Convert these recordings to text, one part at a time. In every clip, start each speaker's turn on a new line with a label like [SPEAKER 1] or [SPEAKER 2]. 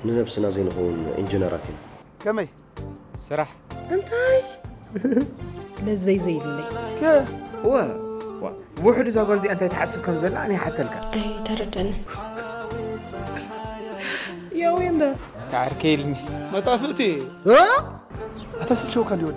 [SPEAKER 1] ننفسنا زي نكون انجنيراتين
[SPEAKER 2] كمي
[SPEAKER 3] صراح
[SPEAKER 4] انتي لزي اللي
[SPEAKER 3] كيف هو واحد إذا قال زي أنت تحسب كم زل أنا حتى لك
[SPEAKER 4] أي تردن يا وين ده
[SPEAKER 3] تعركيلني
[SPEAKER 2] ما تعرفتي ها أتحس شو كان يقول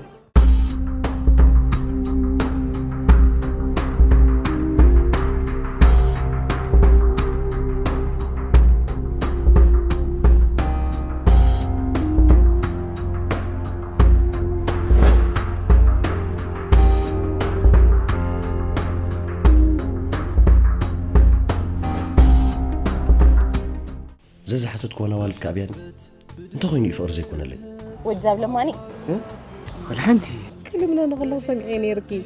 [SPEAKER 1] زي حتى تكون والد كابيان انت خويني فور زي كون لي
[SPEAKER 4] وجاب لماني
[SPEAKER 3] والحنتي
[SPEAKER 4] كلمنا نخلص عيني ركي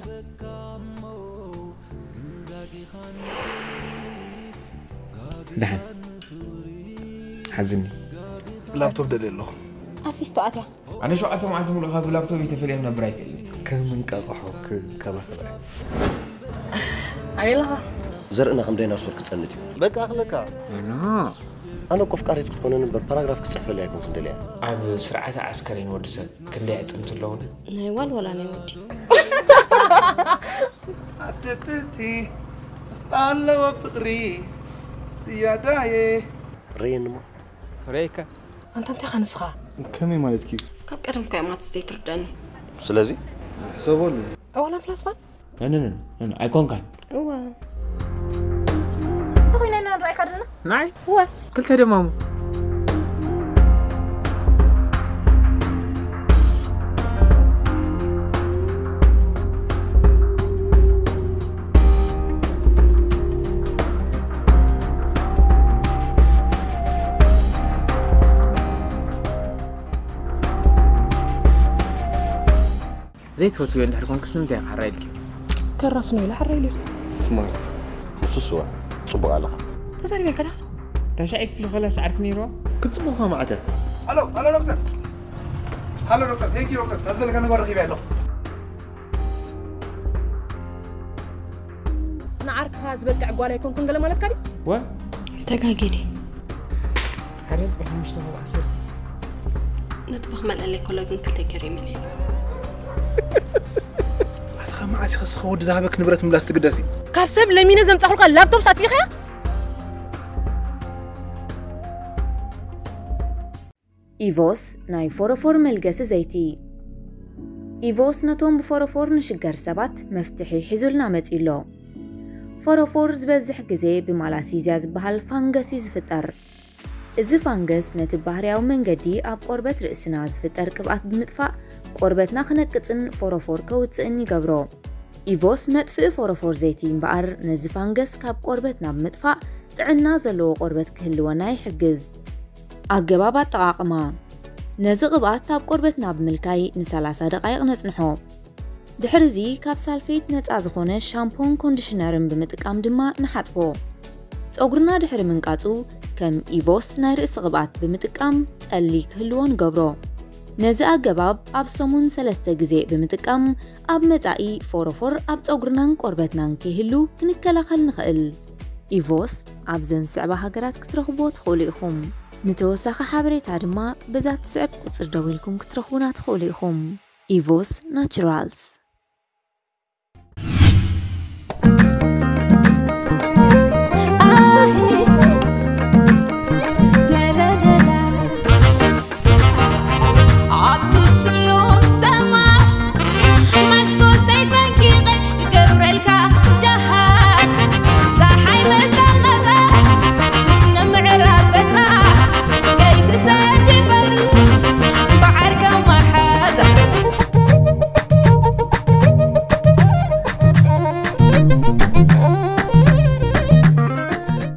[SPEAKER 3] دحن حزني
[SPEAKER 2] اللابتوب دليل له
[SPEAKER 4] عفيس تقاتها
[SPEAKER 3] أنا شو أتم عزم الأخذ اللابتوب يتفلي من برايك
[SPEAKER 1] كم من كاقحوك كبخبع
[SPEAKER 4] عيلها
[SPEAKER 1] زرقنا خم ديناصور كتصندي بقى أخلك أنا كيف قريت تكون نمبر باراجراف كتصحف لي يكون كندلي
[SPEAKER 3] عب سرعة عسكري ودسات كندي أتمت اللون
[SPEAKER 4] نيوال ولا نيودي
[SPEAKER 2] أتتتي استعلى وفقري زيادة
[SPEAKER 1] رين ما
[SPEAKER 3] ريكا
[SPEAKER 4] أنت خنسخة
[SPEAKER 2] كمي مالتكي
[SPEAKER 4] كم قدم كلمات تستيت رداني
[SPEAKER 1] سلازي
[SPEAKER 2] حسابه لي
[SPEAKER 4] أولا فلسفة
[SPEAKER 3] أنا أيكون كان
[SPEAKER 4] هو تخوينا أنا رأيك هذا
[SPEAKER 3] نعم
[SPEAKER 4] هو
[SPEAKER 3] قلت هذا ماما زيت فتوي اللي حركون كسنم دقيقة حرايلك
[SPEAKER 4] كراسني ولا حرايلي
[SPEAKER 1] سمارت خصوصا صبغ على خا
[SPEAKER 4] تزاري بك لا
[SPEAKER 3] تشعك في خلاص عارفني رو
[SPEAKER 1] كنت صبغها معته
[SPEAKER 2] هلو دكتور هلو دكتور ثانك يو دكتور لازم لك انا اقول رغيب له
[SPEAKER 4] أنا عارف هذا بقى عقوالها يكون كنقل مالك كذي
[SPEAKER 3] و
[SPEAKER 4] تقاقيدي
[SPEAKER 3] حريت بحنا مش سوى عصير
[SPEAKER 4] نطبخ ملأ كله كنت كريم لي
[SPEAKER 2] ما عاد خص خود ذهبك نبرة من بلاستيك داسي
[SPEAKER 4] كيف سب لمين زم تحلق اللابتوب ساتي خيا
[SPEAKER 5] إيفوس ناي فورفور ملقس زيتي إيفوس نتوم بفورفور نشجر سبات مفتحي حزلنا متيلو فورفور زبزح جزي بمالاسيزياز بهال فانجس يزفتر إذا فانجس نتبهرياو من جدي أب قربت رأسنا زفتر كبعت بمدفع قربتنا خنقتن فورفور كوتسن يقبرو إيفوس مدفع فورفور زيتين بقر نزي فانجس كاب قربتنا بمدفع تعنا زلو قربت كهلوانا يحجز أجبابات تعاقما نزي قبعت تاب قربتنا بملكاي نسالاسا دقايق نصنحو دحرزي كاب سالفيت نتأزخونه شامبون كونديشنرن بمتقام دما نحطبو تقرنا دحر منقاطو كم إيفوس ناي رئيس قبعت بمتقام تقلي كهلوان قبرو نزي أجباب أب سمون سلسته جزي بمتقام أب متاقي فورفور أب تقرنان قربتنان كهلو كنكلاخل نخل إيفوس أب زن سعبا هاجرات كترخبو تخوليخم نتوسخ حبريتا دما بذات سعب قصر دويلكم كترخبونا تخوليخم إيفوس ناتشرالز